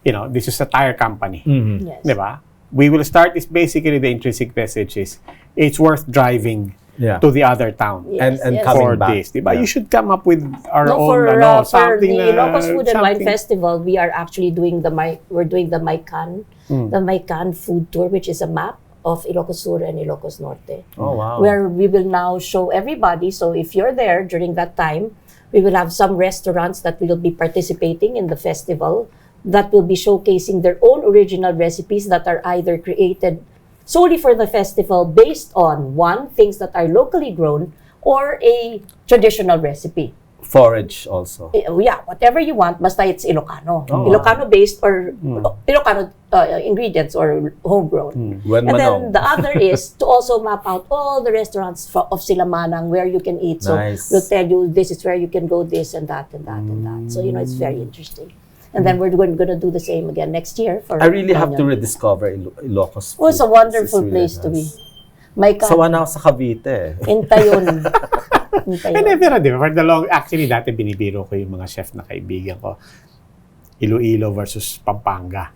this is a tire company. Yes. Diba? We will start is basically the intrinsic message is it's worth driving Yeah. to the other town Yes, and yes. coming for back. this. Diba? Yeah. You should come up with our No, own for something the na- Ilocos Food and Wine something- Festival, we are actually doing the Maican, the Maican food tour, which is a map of Ilocos Sur and Ilocos Norte, Oh, wow. where we will now show everybody. So if you're there during that time, we will have some restaurants that will be participating in the festival that will be showcasing their own original recipes that are either created solely for the festival based on things that are locally grown or a traditional recipe. Forage also. Yeah, whatever you want, basta it's Ilocano. Oh, Ilocano based or Ilocano ingredients or homegrown. When And then manong. the other is to also map out all the restaurants of Silamanang where you can eat. So Nice. we'll tell you this is where you can go, this and that and that and that. So it's very interesting. And then we're going to do the same again next year. For I really have to Ganyan. rediscover Ilocos food. Oh, it's a wonderful really place to be. nice. May Sawa na ako sa Cavite. Intayon. And pero di ba, for the long, actually dati binibiro ko yung mga chef na kaibigan ko. Iloilo versus Pampanga.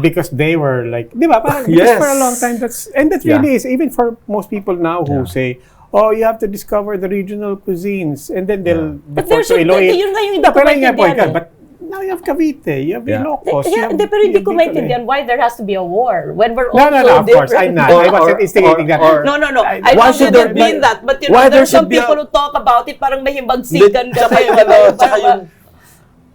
Because they were like, di ba, parang because Yes. for a long time, that Yeah. really is, even for most people now who Yeah. say, oh, you have to discover the regional cuisines, and then they'll But default there's to Iloilo. yun nga yung hindi ko Pero yun nga po, maintindihan but now you have Cavite, you have Yeah. Ilocos, you Yeah, have, pero hindi ko Bicol, maintindihan why there has to be a war when we're all No, no, so no, of course, I'm different. not. Or- I wasn't or- instigating that. or- No. I Why don't should there didn't be- mean that. But why there there's some should be a- people who talk about it parang may himbagsikan Tsaka kami. yung tsaka yung,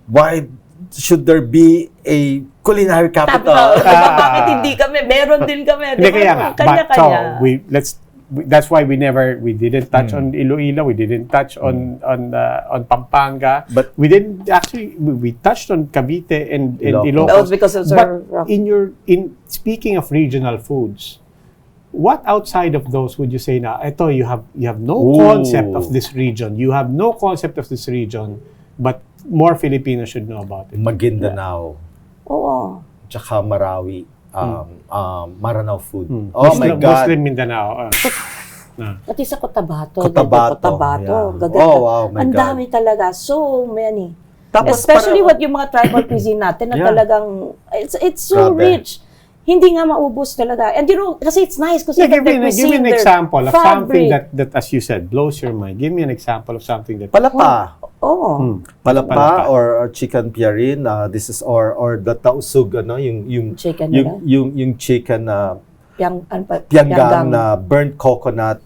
why should there be a culinary capital? Bakit hindi kami? Meron din kami. Hindi kaya nga. But so, Kanya-kanya. that's why we didn't touch on Iloilo, we didn't touch on Pampanga, But- we didn't actually, we touched on Cavite and Ilocos. Ilocos. That was because of our- But in speaking of regional foods, what outside of those would you say na, ito, you have no Ooh. concept of this region, you have no concept of this region, but more Filipinos should know about it? Maguindanao, Oo. tsaka Marawi, Maranao food. Oh my Muslim, God. Muslim Mindanao. Pati sa Cotabato. Cotabato, Cotabato. yeah. Gaganda. Oh, wow, my Ang God. dami talaga. So many. Tapos Especially para- what yung mga tribal cuisine natin na Yeah. talagang, it's so Grabe. rich. Hindi nga maubos talaga. And kasi it's nice kasi Yeah, give me cuisine, an their example of something fabric. that, as you said, blows your mind. Give me an example of something that... Palapa. Oo. Palapa Palapa. or chicken piarin, this is or the tausug, yung Chicken nila? yung chicken na Pianggang na burnt coconut.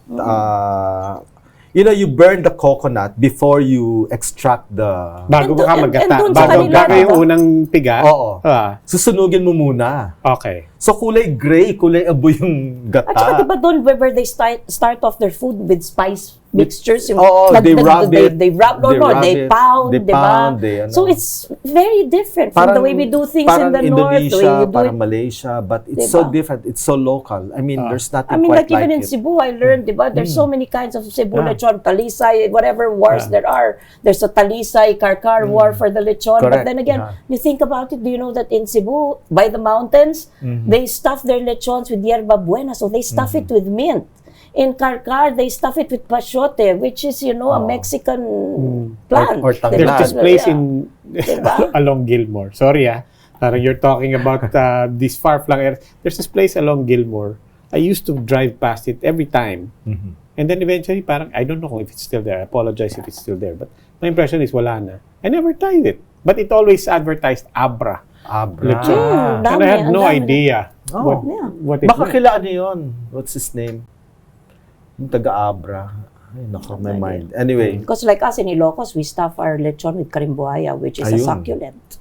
You burn the coconut before you extract the. Bago ka And magata. dun sa Bago kanila, gagawin yung diba? unang piga. Oo. Susunugin mo muna. Okay. So kulay gray, kulay abo yung gata. At saka diba doon where they start off their food with spice mixtures, yung Oo, they rub it. they pound, They diba? pound, they, So it's very different from the way we do things in parang the north, the way Indonesia, we do parang it. Malaysia, but it's so Diba? different. It's so local. I mean, there's nothing I mean, quite like even in it. Cebu, I learned, diba? There's so many kinds of Cebu Yeah. lechon, talisay, whatever wars there are. There's a talisay, karkar war for the lechon. But Correct, then again, yeah. you think about it, do you know that in Cebu, by the mountains, they stuff their lechons with yerba buena, so they stuff it with mint. In karkar, they stuff it with pachote, which is, a Mexican plant. Or tanglad. There's this place Yeah. in Diba? along Gilmore. Sorry parang you're talking about this far-flung area. There's this place along Gilmore. I used to drive past it every time. And then eventually, parang, I don't know if it's still there. I apologize if it's still there. But my impression is wala na. I never tried it. But it always advertised Abra. Abra. Lechon. And dami, I had ang no dami. idea Oh. what it Baka meant. kila ano yun? What's his name? Yung taga-Abra. Ay, nako, my mind. Anyway, Because like us in Ilocos, we stuff our lechon with karimbuaya, which is a Ayun. succulent. Diba? It's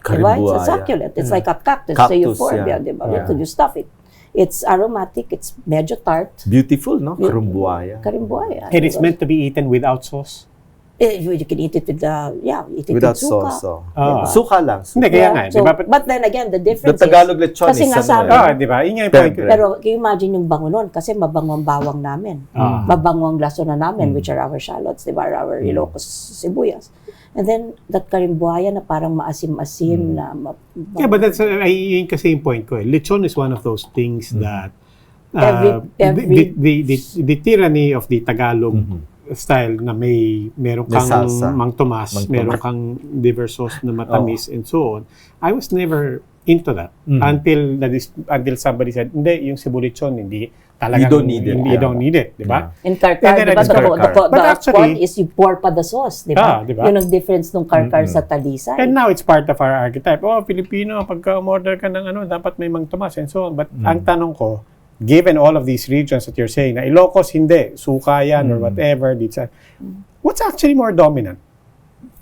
a karimbuaya. succulent. It's like a cactus, Cactus, the euphorbia, yeah. diba? Yeah. So you stuff it. It's aromatic, it's medyo tart. Beautiful, no? Karimbuaya. Karimbuaya. And it's diba? meant to be eaten without sauce. You can eat it with eat it Without with suka. sauce. So. Ah. Suka lang. Hindi, kaya nga, So, di ba? but then again, the The difference Tagalog is, lechon kasi is nga sabi, Di ba? Yun nga yung point ko. Siyempre. pero can you imagine yung bango nun? Kasi mabango ang bawang namin. Ah. Mabango ang laso na namin, which are our shallots, di ba? Our Ilocos sibuyas. And then, that karimbuaya na parang maasim-asim na Yeah, but that's yun kasi yung point ko. Lechon is one of those things that the tyranny of the Tagalog style na meron May kang salsa. Mang Tomas, meron kang liver sauce na matamis and so on. I was never into that until somebody said, hindi, yung Cebu lechon, hindi talagang, You don't need it. You don't need it, di ba? In karkar, And then di ba? it's karkar. The But actually- one is you pour pa the sauce, di ba? Di ba? Yun ang difference ng karkar sa talisay. And now it's part of our archetype. Oh, Filipino, pagka umorder ka ng dapat may Mang Tomas and so on. But ang tanong ko, given all of these regions that you're saying, na Ilocos hindi, suka yan or whatever, what's actually more dominant?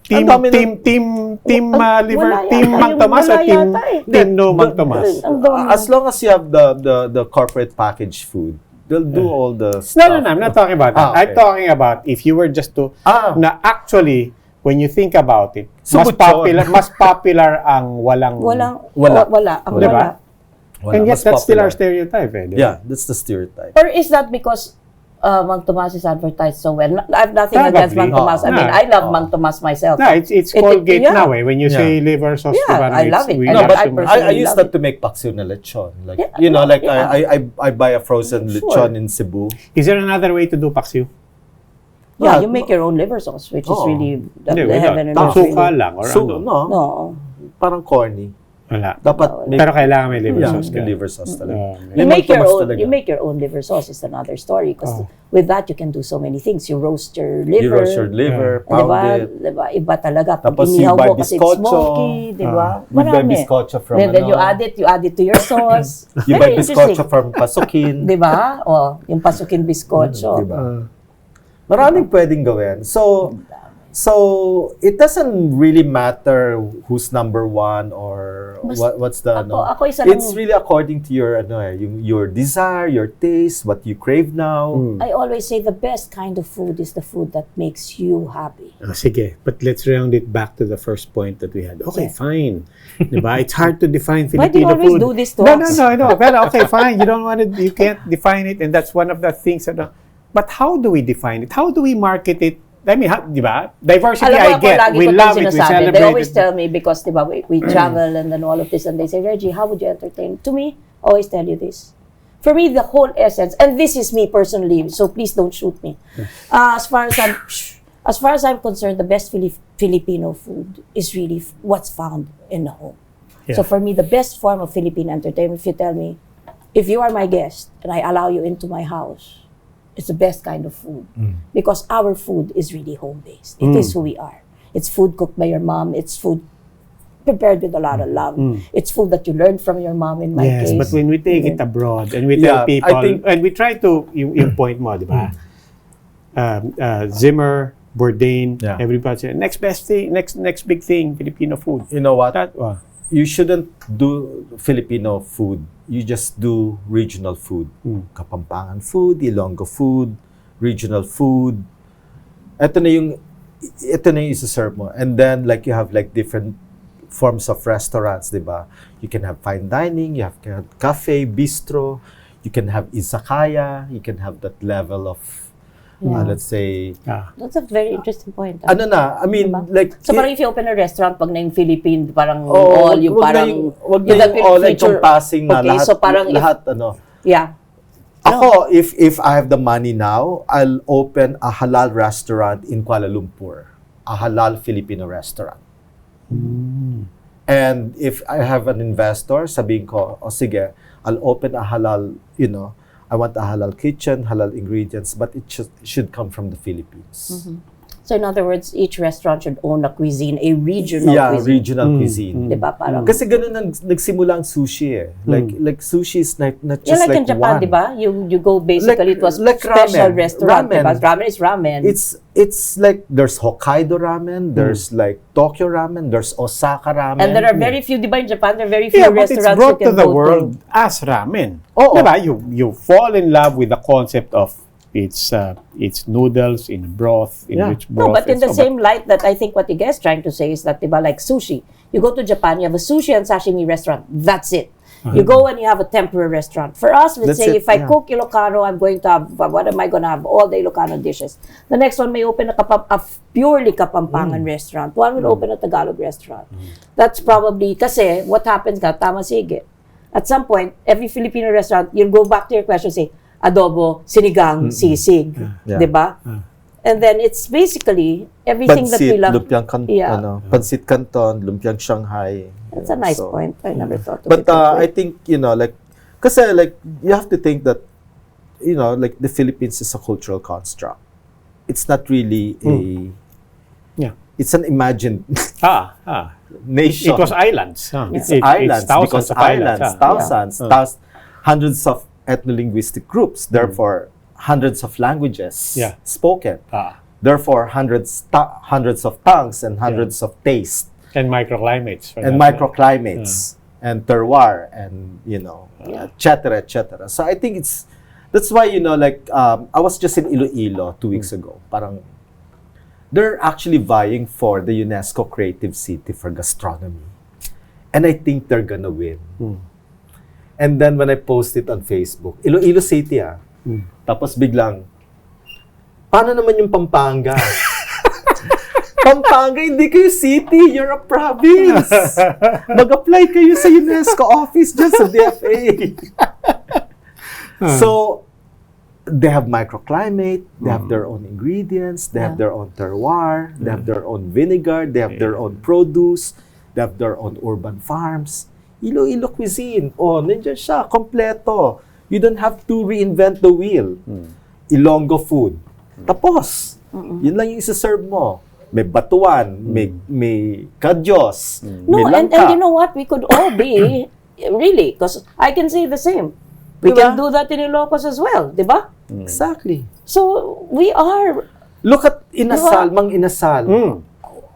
Team dominant- liver, wala team yata. Mang Tomas o Wala team yata eh. team no Mang Tomas? As long as you have the corporate packaged food, they'll do all the stuff. No, I'm not talking about that. Okay. I'm talking about if you were just to na actually when you think about it, Subuchon. mas popular ang walang Wala. Ang Diba? Wala, and yet mas that's still popular. our stereotype, eh? Diba? Yeah, that's the stereotype. Or is that because Mang Tomas is advertised so well? I have nothing Probably. against Mang Tomas. I mean, I love Mang Tomas myself. No, it's Colgate yeah. now, eh. When you say liver sauce, Yeah, diba, I love it. we I No, love but I to- personally I used love that it. to make paksiw na lechon. Like, Yeah, I buy a frozen Sure. lechon in Cebu. Is there another way to do paksiw? Yeah, you make your own liver sauce, which is really the Hindi, heaven and wala. earth. Suka lang or So, ano? no, No. parang corny. Wala. Dapat Pero kailangan may liver yeah, sauce ka. may liver sauce talaga. You May make your Mang Tomas own. talaga. You make your own liver sauce is another story because with that you can do so many things. You roast your liver. You roast your liver, Di pound ba? it. Diba? Iba talaga. Pag Tapos inihaw you buy mo kasi it's bizcocho. smoky, di ba? You buy Marami. bizcocho from Then you add it to your sauce. You Very buy bizcocho interesting. from Pasukin. Di ba? O, yung pasukin bizcocho. Diba? Maraming pwedeng gawin. So it doesn't really matter who's number one or what's the ako isa lang- It's really according to your your desire, your taste, what you crave now. I always say the best kind of food is the food that makes you happy. Sige, but let's round it back to the first point that we had. Okay, Yeah. fine. Diba? It's hard to define Why do you Filipino always food. do this to No, us? no. But okay, fine. You can't define it, and that's one of the things that. But how do we define it? How do we market it? I mean, diba? Diversity, Alam mo I ako, get. lagi We ko love itong it. We sinasabi. celebrate They always it. tell me because diba, we travel and then all of this and they say, Reggie, how would you entertain? To me, I always tell you this. For me, the whole essence, and this is me personally, so please don't shoot me. As far as I'm concerned, the best Filipino food is really what's found in the home. Yeah. So for me, the best form of Filipino entertainment, if you tell me, if you are my guest and I allow you into my house, it's the best kind of food because our food is really home-based. It is who we are. It's food cooked by your mom. It's food prepared with a lot of love. It's food that you learned from your mom in my Yes, case. but when we take it abroad and we Yeah, tell people, I think- and we try to, yung point mo, di ba? Zimmer, Bourdain, Yeah. everybody say, next best thing, next big thing, Filipino food. You know what? That, You shouldn't do Filipino food. You just do regional food. Kapampangan food, Ilonggo food, regional food. Ito na yung isa-serve mo. And then like you have like different forms of restaurants, di ba? You can have fine dining, you can have cafe, bistro, you can have izakaya, you can have that level of let's say That's a very interesting point. I mean Diba? like So parang if you open a restaurant, pag na yung Philippine, parang Oh, all yung wag na parang... wag na yung yung all feature- encompassing na Okay, lahat, so parang lahat Yeah. Ako, if I have the money now, I'll open a halal restaurant in Kuala Lumpur. A halal Filipino restaurant. And if I have an investor, sabihin ko, sige, I'll open a halal, I want a halal kitchen, halal ingredients, but it should come from the Philippines. So in other words, each restaurant should own a cuisine, a regional Yeah, cuisine. regional cuisine. Diba? Parang, Kasi ganun nagsimula ang sushi eh. Like sushi is not yeah, just like in Japan, one. diba? You go basically to a like special ramen. restaurant. Ramen. Diba? Ramen is ramen. It's like there's Hokkaido ramen, there's like Tokyo ramen, there's Osaka ramen. and there are very few, diba in Japan, there are very few yeah, but it's restaurants brought you can to the go world as ramen. Oo. Diba? You fall in love with the concept of it's noodles in broth, in rich broth. No, but in and the so- same light that I think what you guys trying to say is that, diba, like sushi. You go to Japan, you have a sushi and sashimi restaurant. That's it. You go and you have a tempura restaurant. For us, let's That's say it, if I yeah. cook Ilocano, I'm going to have, what am I going to have? All the Ilocano dishes. The next one may open a purely Kapampangan restaurant. One will open a Tagalog restaurant. That's probably, kasi what happens ka, tama sige. At some point, every Filipino restaurant, you'll go back to your question, say, adobo, sinigang, sisig. Yeah. Diba? And then it's basically everything that we Pansit, love. lumpiang Pansit Canton, lumpiang Shanghai. That's a nice point. I never thought of But it that way. I think, like, kasi like, you have to think that, like the Philippines is a cultural construct. It's not really Yeah. it's an imagined It nation. was islands. It's It's islands, thousands because of islands, thousands, hundreds of ethno-linguistic groups, therefore hundreds of languages Yeah. spoken. Ah. Therefore, hundreds of tongues and hundreds of tastes And microclimates. for and that. microclimates and terroir and et cetera, et cetera. So I think that's why like I was just in Iloilo 2 weeks ago. Parang they're actually vying for the UNESCO Creative City for gastronomy, and I think they're gonna win. And then when I post it on Facebook, Iloilo City tapos biglang, paano naman yung Pampanga? Pampanga, hindi kayo city, you're a province. Mag-apply kayo sa UNESCO office dyan sa DFA. So, they have microclimate, they have their own ingredients, they have their own terroir, they have their own vinegar, they have their own produce, they have their own urban farms. Iloilo cuisine, nandiyan siya, kompleto. You don't have to reinvent the wheel. Ilonggo food. Tapos, yun lang yung isa-serve mo. May batuan, may kadyos, may No, and langka. you know what? We could all be, really, because I can say the same. We Diba? can do that in Ilocos as well, di ba? Exactly. So, we are, Look at Inasal, Diba? Mang Inasal.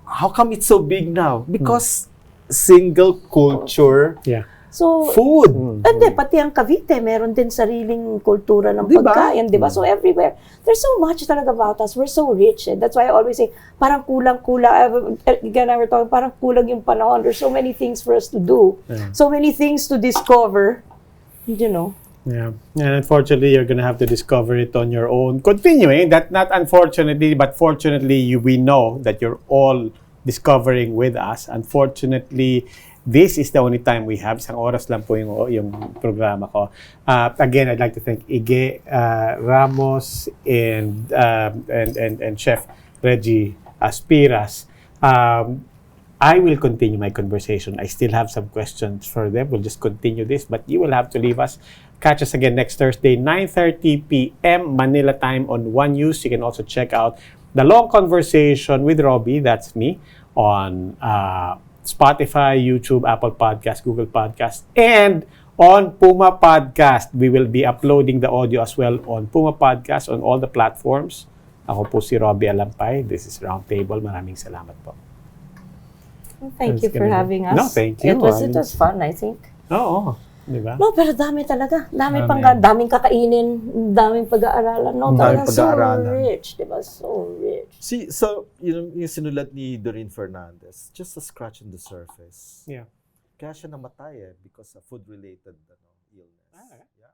How come it's so big now? Because single culture Yeah. so, food. hindi, pati ang Cavite, meron din sariling kultura ng Diba? pagkain, di ba? So, everywhere. There's so much talaga about us. We're so rich. And that's why I always say, parang kulang-kulang. Again, I were talking, parang kulang yung panahon. There's so many things for us to do. So many things to discover. Yeah. And unfortunately, you're gonna have to discover it on your own. Continuing, that not unfortunately, but fortunately, we know that you're all discovering with us. Unfortunately, this is the only time we have. Isang oras lang po yung programa ko. Again, I'd like to thank Ige Ramos and Chef Reggie Aspiras. I will continue my conversation. I still have some questions for them. We'll just continue this, but you will have to leave us. Catch us again next Thursday, 9:30 p.m. Manila time on One News. You can also check out the long conversation with Roby, that's me, on Spotify, YouTube, Apple Podcast, Google Podcast, and on Puma Podcast. We will be uploading the audio as well on Puma Podcast on all the platforms. Ako po si Roby Alampay. This is Roundtable. Maraming salamat po. Thank you for having us. No, thank you. It was fun, I think. Oo. Di ba? No, pero dami talaga. Dami. Daming kakainin, daming pag-aaralan. No, Daming talaga so pag-aaralan. rich. Diba? So rich. See, so, yung sinulat ni Doreen Fernandez, just a scratch on the surface. Yeah. Kaya siya namatay because of food-related illness. Ah, Yeah.